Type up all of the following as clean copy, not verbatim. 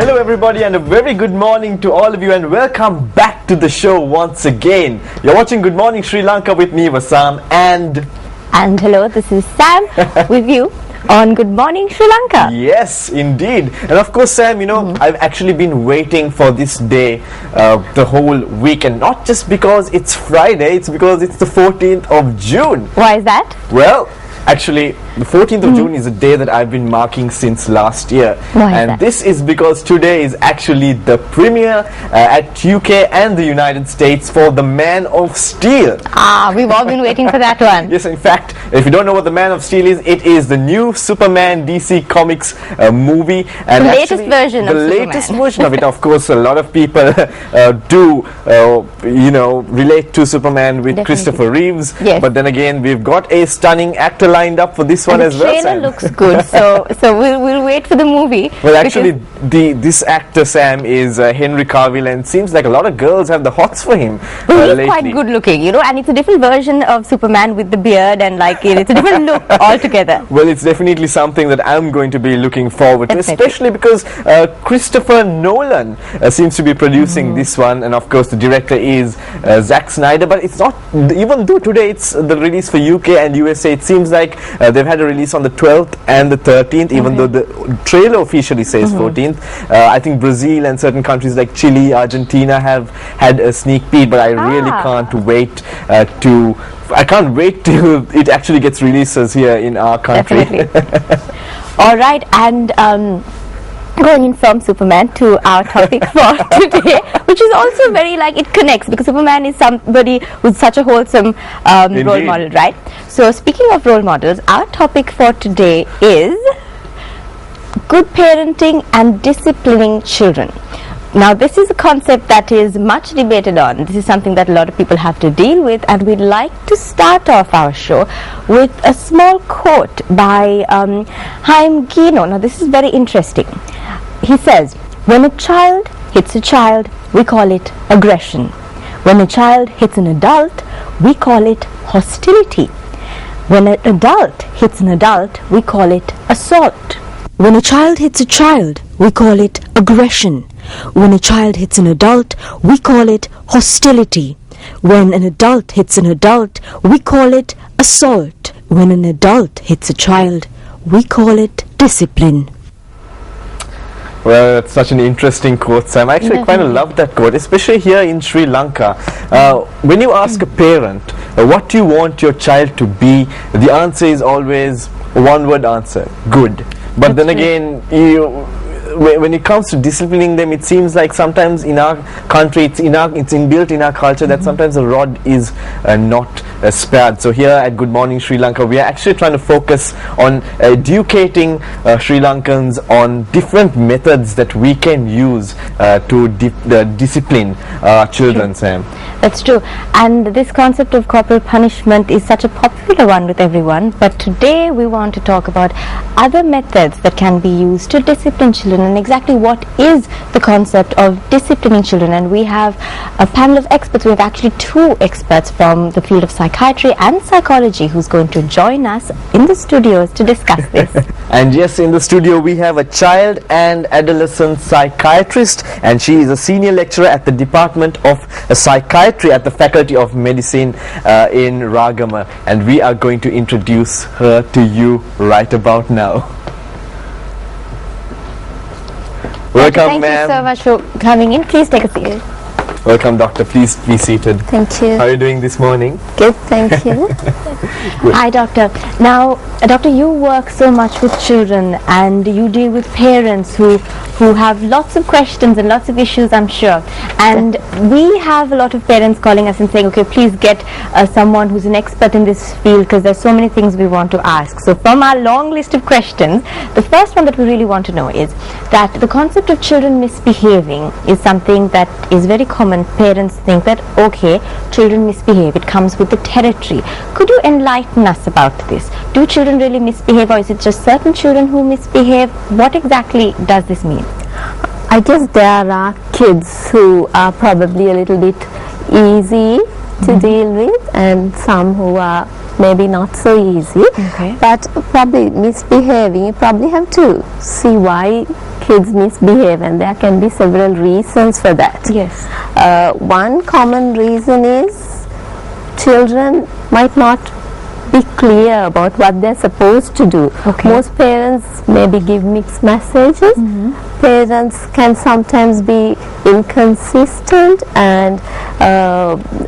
Hello everybody and a very good morning to all of you and welcome back to the show once again. You're watching Good Morning Sri Lanka with me, Vasam, and hello, this is Sam with you on Good Morning Sri Lanka. Yes, indeed. And of course, Sam, you know, I've actually been waiting for this day the whole week, and not just because it's Friday, it's because it's the 14th of June. Why is that? Well, actually, the 14th of June is a day that I've been marking since last year. Why is and that? This is because today is actually the premiere at UK and the United States for The Man of Steel. Ah, we've all been waiting for that one. Yes, in fact, if you don't know what The Man of Steel is, it is the new Superman DC Comics movie. And The actually, latest version of Superman. The latest version of it. Of course, a lot of people do, relate to Superman with Definitely. Christopher Reeves. Yes. But then again, we've got a stunning actor lined up for this one And as the well, trailer Sam. looks good, so we'll wait for the movie. Well, actually, this actor, Sam, is Henry Cavill, and seems like a lot of girls have the hots for him He's lately. quite good looking, you know, and it's a different version of Superman with the beard and it's a different look altogether. Well, it's definitely something that I'm going to be looking forward to, Definitely. especially because Christopher Nolan seems to be producing this one, and of course the director is Zack Snyder. But it's not, even though today it's the release for UK and USA, it seems like they've had a release on the 12th and the 13th, even though the trailer officially says 14th. I think Brazil and certain countries like Chile, Argentina have had a sneak peek, but I really can't wait I can't wait till it actually gets releases here in our country. Definitely. All right, and going in from Superman to our topic for today, which is also very it connects, because Superman is somebody who's such a wholesome role Indeed. model, right? So speaking of role models, our topic for today is good parenting and disciplining children. Now, this is a concept that is much debated on. This is something that a lot of people have to deal with, and we'd like to start off our show with a small quote by Chaim Gino. Now, this is very interesting. He says, "When a child hits a child, we call it aggression. When a child hits an adult, we call it hostility. When an adult hits an adult, we call it assault. When a child hits a child, we call it aggression. When a child hits an adult, we call it hostility. When an adult hits an adult, we call it assault. When an adult hits a child, we call it discipline." Well, that's such an interesting quote, Sam. I actually quite love that quote, especially here in Sri Lanka. When you ask a parent, what do you want your child to be, the answer is always a one-word answer: good. But then again, when it comes to disciplining them, it seems like sometimes in our country, it's inbuilt in our culture that sometimes the rod is not spared. So here at Good Morning Sri Lanka, we are actually trying to focus on educating Sri Lankans on different methods that we can use to discipline our children, Sam. That's true. And this concept of corporal punishment is such a popular one with everyone. But today we want to talk about other methods that can be used to discipline children, and exactly what is the concept of disciplining children. And we have a panel of experts. We have actually two experts from the field of psychiatry and psychology who's going to join us in the studios to discuss this. And yes, in the studio we have a child and adolescent psychiatrist, and she is a senior lecturer at the Department of Psychiatry at the Faculty of Medicine in Ragama, and we are going to introduce her to you right about now. Welcome, Thank you so ma'am. much for coming in. Please take a seat. Welcome, doctor. Please be seated. Thank How you. are you doing this morning? Good, thank you. Hi, doctor. Now, doctor, you work so much with children, and you deal with parents who have lots of questions and lots of issues, I'm sure. And we have a lot of parents calling us and saying, okay, please get someone who's an expert in this field, because there's so many things we want to ask. So from our long list of questions, the first one that we really want to know is that the concept of children misbehaving is something that is very common. Parents think that, okay, children misbehave, it comes with the territory. Could you enlighten us about this? Do children really misbehave, or is it just certain children who misbehave? What exactly does this mean? I guess there are kids who are probably a little bit easy to deal with, and some who are maybe not so easy. Okay. But probably misbehaving, you probably have to see why kids misbehave, and there can be several reasons for that. Yes. One common reason is children might not be clear about what they're supposed to do. Okay. Most parents maybe give mixed messages. Parents can sometimes be inconsistent and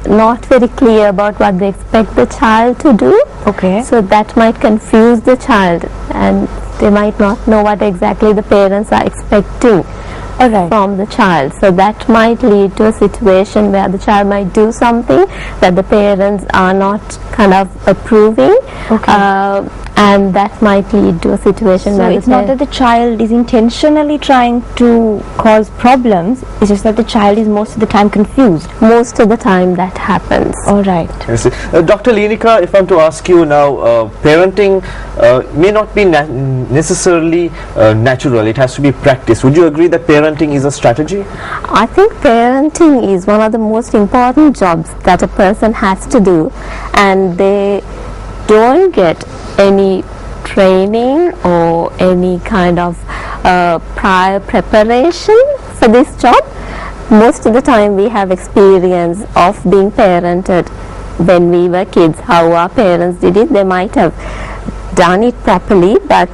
not very clear about what they expect the child to do. Okay. So that might confuse the child, and they might not know what exactly the parents are expecting from the child. So that might lead to a situation where the child might do something that the parents are not kind of approving, and that might lead to a situation So where it's not that the child is intentionally trying to cause problems, it's just that the child is most of the time confused. most of the time that happens. All right. Yes. Dr. Linika, if I'm to ask you now, parenting may not be necessarily natural, it has to be practiced. Would you agree that parenting is a strategy? I think parenting is one of the most important jobs that a person has to do, and they don't get any training or any kind of prior preparation for this job. Most of the time we have experience of being parented when we were kids, how our parents did it. They might have done it properly, but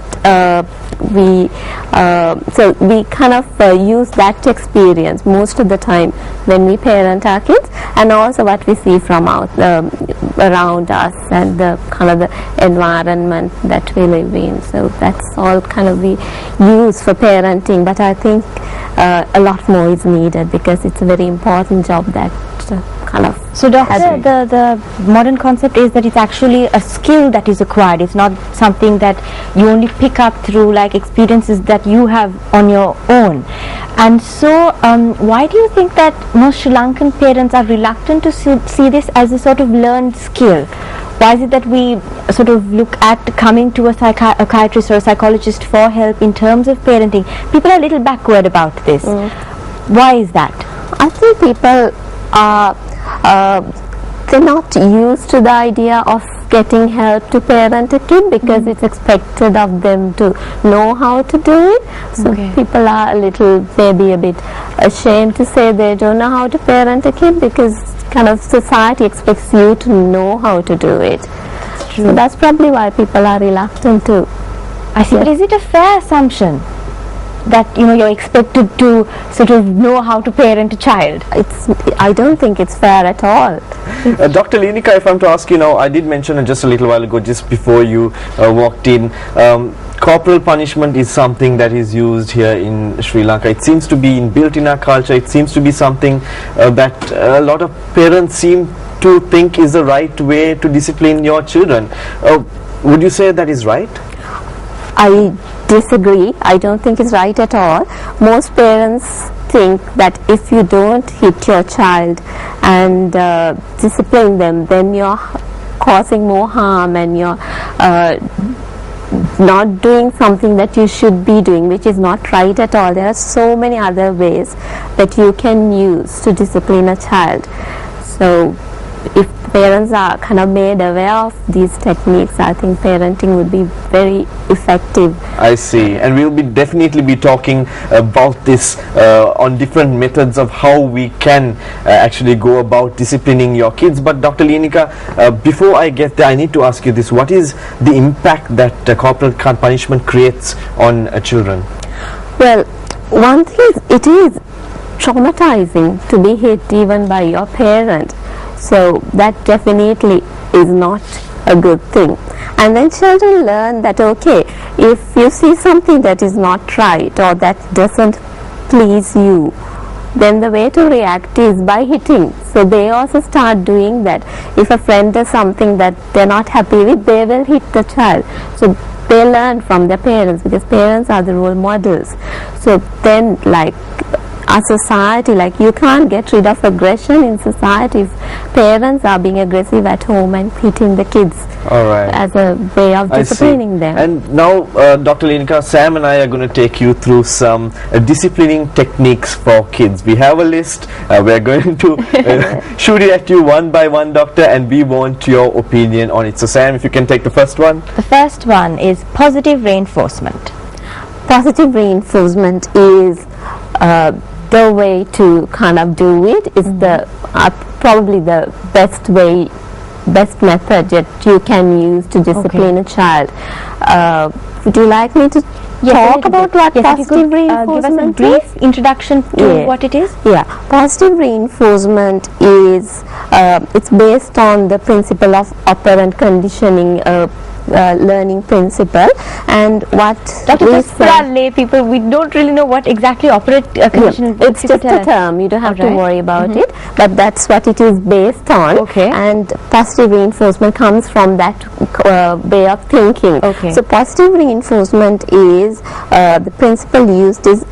so we kind of use that experience most of the time when we parent our kids, and also what we see from out around us and the kind of the environment that we live in. So that's all kind of we use for parenting, but I think a lot more is needed because it's a very important job that kind of. So doctor, the modern concept is that it's actually a skill that is acquired. It's not something that you only pick up through like experiences that you have on your own. And so why do you think that most Sri Lankan parents are reluctant to see this as a sort of learned skill? Why is it that we sort of look at coming to a psychiatrist or a psychologist for help in terms of parenting? People are a little backward about this. Why is that? I think people are they're not used to the idea of getting help to parent a kid because it's expected of them to know how to do it. So people are a little, maybe a bit ashamed to say they don't know how to parent a kid because kind of society expects you to know how to do it. So that's probably why people are reluctant to. I see. But is it a fair assumption that you're expected to sort of know how to parent a child? I don't think it's fair at all. Dr. Linika, if I'm to ask you now, I did mention just a little while ago, just before you walked in, corporal punishment is something that is used here in Sri Lanka. It seems to be inbuilt in our culture. It seems to be something that a lot of parents seem to think is the right way to discipline your children. Would you say that is right? I disagree. I don't think it's right at all. Most parents think that if you don't hit your child and discipline them, then you're causing more harm and you're not doing something that you should be doing, which is not right at all. There are so many other ways that you can use to discipline a child. So if parents are kind of made aware of these techniques, I think parenting would be very effective. I see, and we'll definitely be talking about this on different methods of how we can actually go about disciplining your kids. But Dr. Linika, before I get there, I need to ask you this: what is the impact that corporal punishment creates on children? Well, one thing is, it is traumatizing to be hit even by your parent. So that definitely is not a good thing. And then children learn that, okay, if you see something that is not right or that doesn't please you, then the way to react is by hitting. So they also start doing that. If a friend does something that they're not happy with, they will hit the child. So they learn from their parents because parents are the role models. So then, like, our society, like, you can't get rid of aggression in society if parents are being aggressive at home and hitting the kids as a way of disciplining them. And now, Dr. Linika, Sam and I are going to take you through some disciplining techniques for kids. We have a list. We're going to shoot it at you one by one, Doctor, and we want your opinion on it. So Sam, if you can take the first one. The first one is positive reinforcement. positive reinforcement is the way to kind of do it. Is the probably the best method that you can use to discipline a child. Would you like me to talk about what positive reinforcement give us a brief introduction to what it is? Yeah, positive reinforcement is it's based on the principle of operant conditioning, learning principle, and what Dr. just for our lay people, we don't really know what exactly operant conditioning is. It's just a term, you don't have to worry about it, but that's what it is based on. And positive reinforcement comes from that way of thinking. So positive reinforcement is the principle used is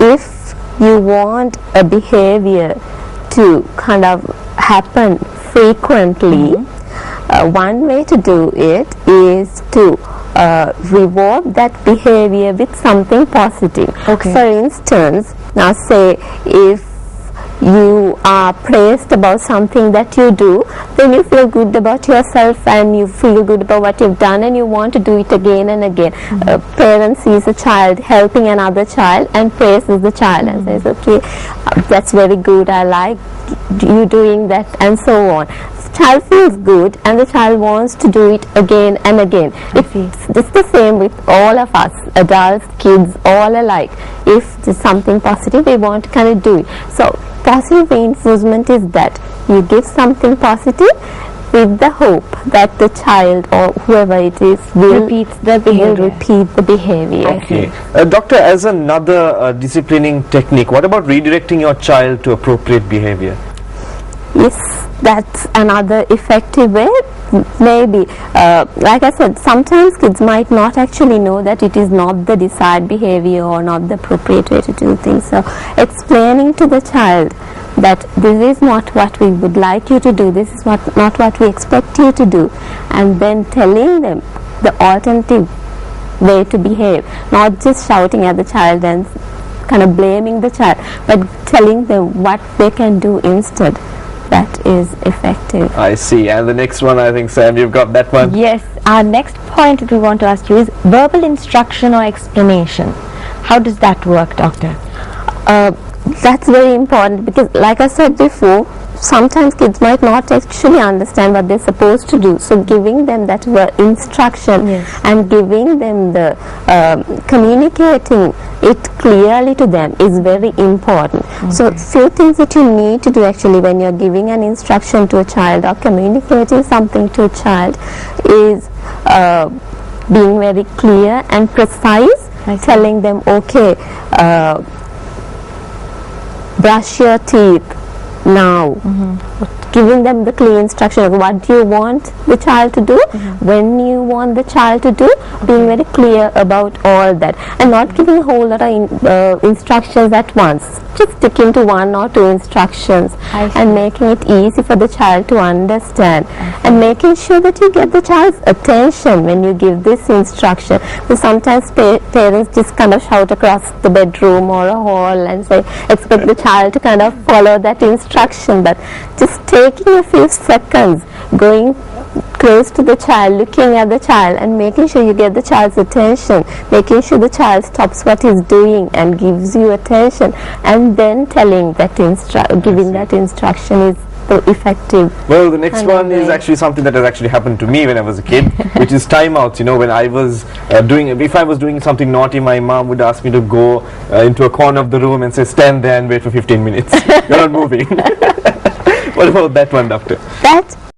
if you want a behavior to kind of happen frequently, one way to do it is to reward that behavior with something positive. For instance, now say if you are praised about something that you do, then you feel good about yourself and you feel good about what you've done and you want to do it again and again. A parent sees a child helping another child and praises the child and says, okay, that's very good, I like you doing that, and so on. The child feels good and the child wants to do it again and again. It's the same with all of us, adults, kids, all alike. If there's something positive, we want to kind of do it. So positive reinforcement is that you give something positive with the hope that the child or whoever it is will repeat the behavior. Doctor, as another disciplining technique, what about redirecting your child to appropriate behavior? Yes, that's another effective way. Maybe, like I said, sometimes kids might not actually know that it is not the desired behavior or not the appropriate way to do things. So explaining to the child that this is not what we would like you to do, this is not what we expect you to do, and then telling them the alternative way to behave, not just shouting at the child and kind of blaming the child, but telling them what they can do instead. That is effective. I see. And the next one, I think, Sam, you've got that one. Yes. Our next point that we want to ask you is verbal instruction or explanation. How does that work, Doctor? That's very important because, like I said before, sometimes kids might not actually understand what they're supposed to do. So giving them that instruction and giving them the communicating it clearly to them is very important. So few things that you need to do actually when you're giving an instruction to a child or communicating something to a child is being very clear and precise, telling them, okay, brush your teeth now. Giving them the clear instruction of what do you want the child to do, when you want the child to do, being very clear about all that, and not giving a whole lot of instructions at once. Just sticking to one or two instructions and making it easy for the child to understand, and making sure that you get the child's attention when you give this instruction. Because sometimes parents just kind of shout across the bedroom or a hall and say, expect the child to kind of follow that instruction, but just taking a few seconds, going close to the child, looking at the child and making sure you get the child's attention, making sure the child stops what he's doing and gives you attention, and then telling that giving that instruction is the effective. Well, the next one is actually something that has actually happened to me when I was a kid, which is timeouts. You know, when I was if I was doing something naughty, my mom would ask me to go into a corner of the room and say, stand there and wait for 15 minutes. You're not moving. What about that one, Doctor? That